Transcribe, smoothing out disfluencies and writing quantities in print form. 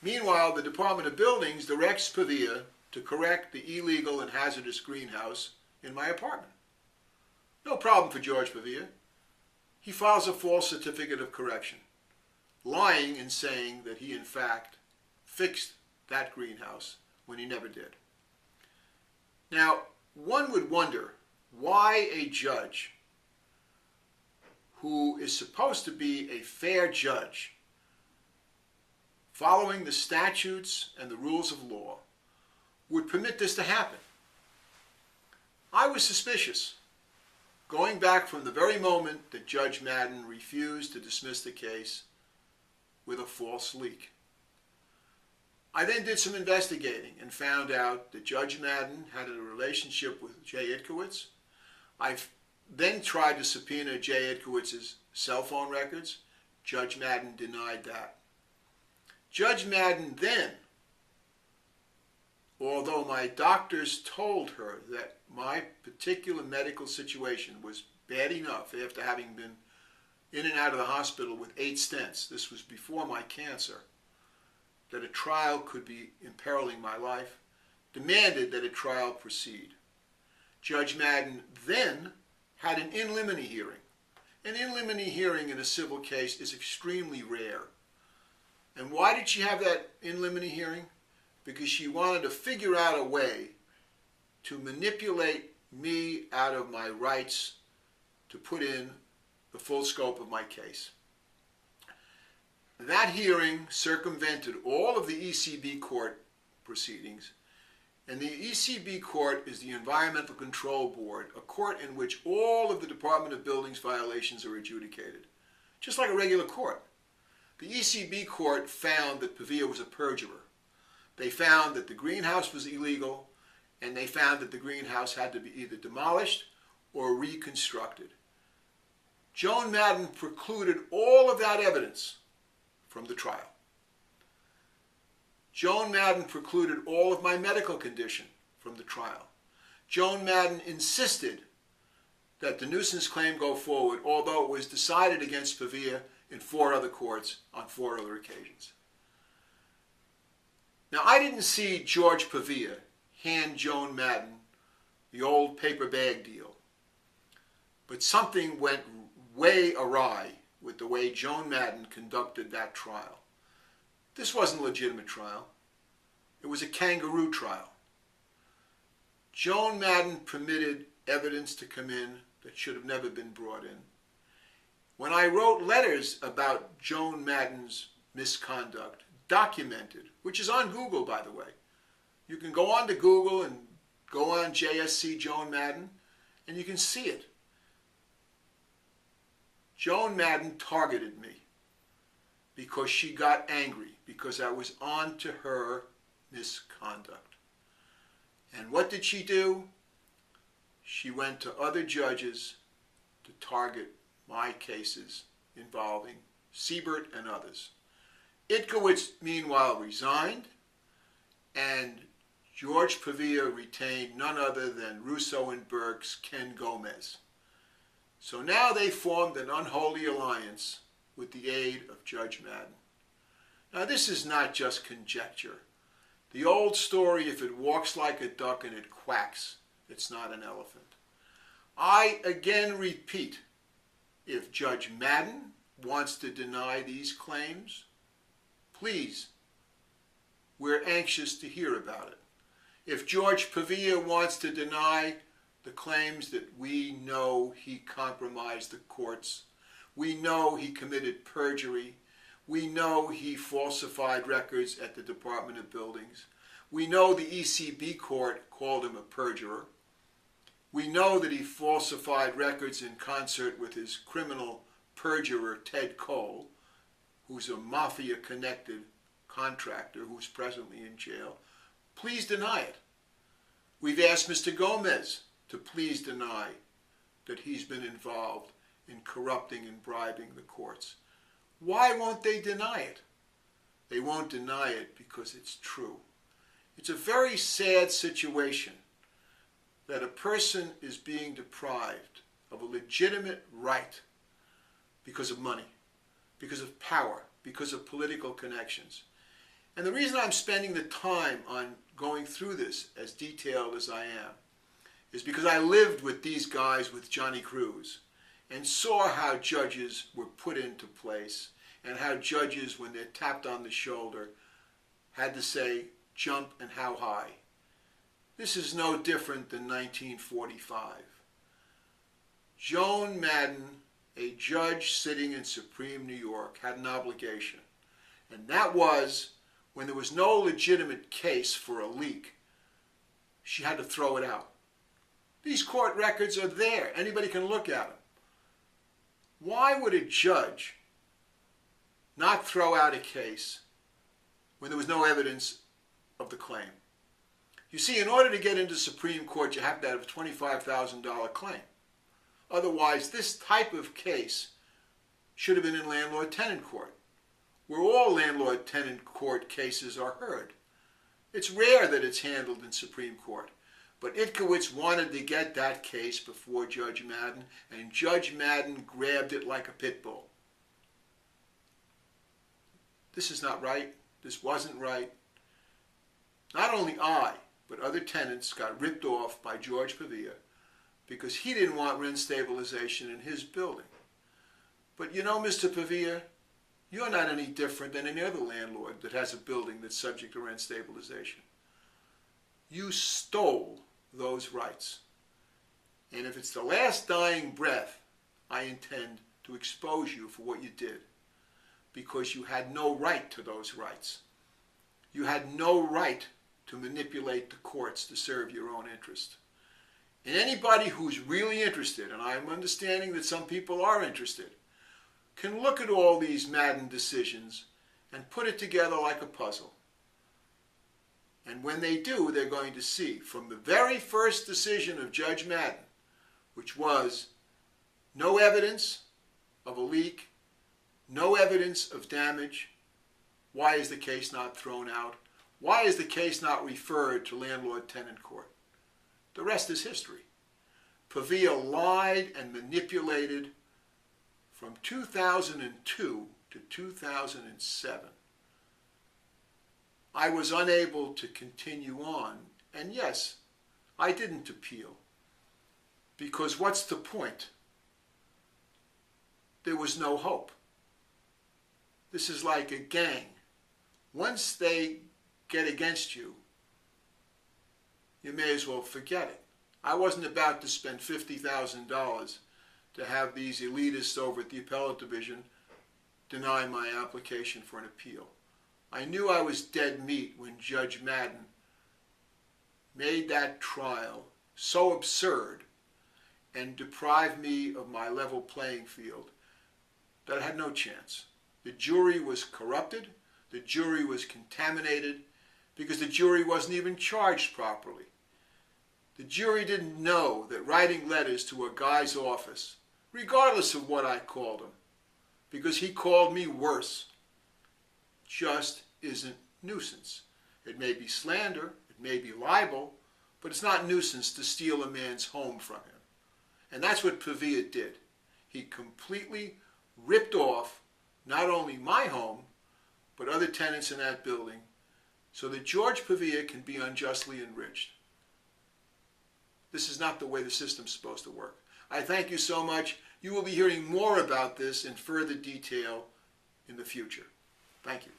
Meanwhile, the Department of Buildings directs Pavia to correct the illegal and hazardous greenhouse in my apartment. No problem for George Pavia. He files a false certificate of correction, lying and saying that he in fact fixed that greenhouse when he never did. Now, one would wonder why a judge who is supposed to be a fair judge, following the statutes and the rules of law, would permit this to happen. I was suspicious, going back from the very moment that Judge Madden refused to dismiss the case with a false leak. I then did some investigating and found out that Judge Madden had a relationship with Jay Itkowitz. I then tried to subpoena Jay Itkowitz's cell phone records. Judge Madden denied that. Judge Madden then, although my doctors told her that my particular medical situation was bad enough after having been in and out of the hospital with 8 stents, this was before my cancer, that a trial could be imperiling my life, demanded that a trial proceed. Judge Madden then had an in limine hearing. An in limine hearing in a civil case is extremely rare. And why did she have that in limine hearing? Because she wanted to figure out a way to manipulate me out of my rights to put in the full scope of my case. That hearing circumvented all of the ECB court proceedings, and the ECB court is the Environmental Control Board, a court in which all of the Department of Buildings violations are adjudicated, just like a regular court. The ECB court found that Pavia was a perjurer. They found that the greenhouse was illegal, and they found that the greenhouse had to be either demolished or reconstructed. Joan Madden precluded all of that evidence from the trial. Joan Madden precluded all of my medical condition from the trial. Joan Madden insisted that the nuisance claim go forward, although it was decided against Pavia in 4 other courts on 4 other occasions. Now, I didn't see George Pavia hand Joan Madden the old paper bag deal, but something went way awry with the way Joan Madden conducted that trial. This wasn't a legitimate trial. It was a kangaroo trial. Joan Madden permitted evidence to come in that should have never been brought in. When I wrote letters about Joan Madden's misconduct, documented, which is on Google, by the way. You can go on to Google and go on JSC Joan Madden, and you can see it. Joan Madden targeted me because she got angry, because I was on to her misconduct. And what did she do? She went to other judges to target my cases involving Siebert and others. Itkowitz, meanwhile, resigned, and George Pavia retained none other than Russo and Burke's Ken Gomez. So now they formed an unholy alliance with the aid of Judge Madden. Now this is not just conjecture. The old story, if it walks like a duck and it quacks, it's not an elephant. I again repeat, if Judge Madden wants to deny these claims, please, we're anxious to hear about it. If George Pavia wants to deny the claims that we know he compromised the courts, we know he committed perjury, we know he falsified records at the Department of Buildings, we know the ECB court called him a perjurer, we know that he falsified records in concert with his criminal perjurer Ted Cole, who's a mafia-connected contractor who's presently in jail. Please deny it. We've asked Mr. Gomez to please deny that he's been involved in corrupting and bribing the courts. Why won't they deny it? They won't deny it because it's true. It's a very sad situation that a person is being deprived of a legitimate right because of money, because of power, because of political connections. And the reason I'm spending the time on going through this as detailed as I am is because I lived with these guys with Johnny Cruz and saw how judges were put into place and how judges, when they're tapped on the shoulder, had to say, jump and how high. This is no different than 1945. Joan Madden, a judge sitting in Supreme New York, had an obligation, and that was, when there was no legitimate case for a leak, she had to throw it out. These court records are there. Anybody can look at them. Why would a judge not throw out a case when there was no evidence of the claim? You see, in order to get into Supreme Court, you have to have a $25,000 claim. Otherwise, this type of case should have been in landlord-tenant court, where all landlord-tenant court cases are heard. It's rare that it's handled in Supreme Court. But Itkowitz wanted to get that case before Judge Madden, and Judge Madden grabbed it like a pit bull. This is not right. This wasn't right. Not only I, but other tenants got ripped off by George Pavia because he didn't want rent stabilization in his building. But you know, Mr. Pavia, you're not any different than any other landlord that has a building that's subject to rent stabilization. You stole those rights. And if it's the last dying breath, I intend to expose you for what you did, because you had no right to those rights. You had no right to manipulate the courts to serve your own interest. And anybody who's really interested, and I'm understanding that some people are interested, can look at all these Madden decisions and put it together like a puzzle. And when they do, they're going to see from the very first decision of Judge Madden, which was no evidence of a leak, no evidence of damage, why is the case not thrown out? Why is the case not referred to landlord-tenant court? The rest is history. Pavia lied and manipulated from 2002 to 2007. I was unable to continue on, and yes, I didn't appeal, because what's the point? There was no hope. This is like a gang. Once they get against you, you may as well forget it. I wasn't about to spend $50,000 to have these elitists over at the appellate division deny my application for an appeal. I knew I was dead meat when Judge Madden made that trial so absurd and deprived me of my level playing field that I had no chance. The jury was corrupted, the jury was contaminated, because the jury wasn't even charged properly. The jury didn't know that writing letters to a guy's office, regardless of what I called him, because he called me worse, just isn't nuisance. It may be slander, it may be libel, but it's not nuisance to steal a man's home from him. And that's what Pavia did. He completely ripped off not only my home, but other tenants in that building, so that George Pavia can be unjustly enriched. This is not the way the system's supposed to work. I thank you so much. You will be hearing more about this in further detail in the future. Thank you.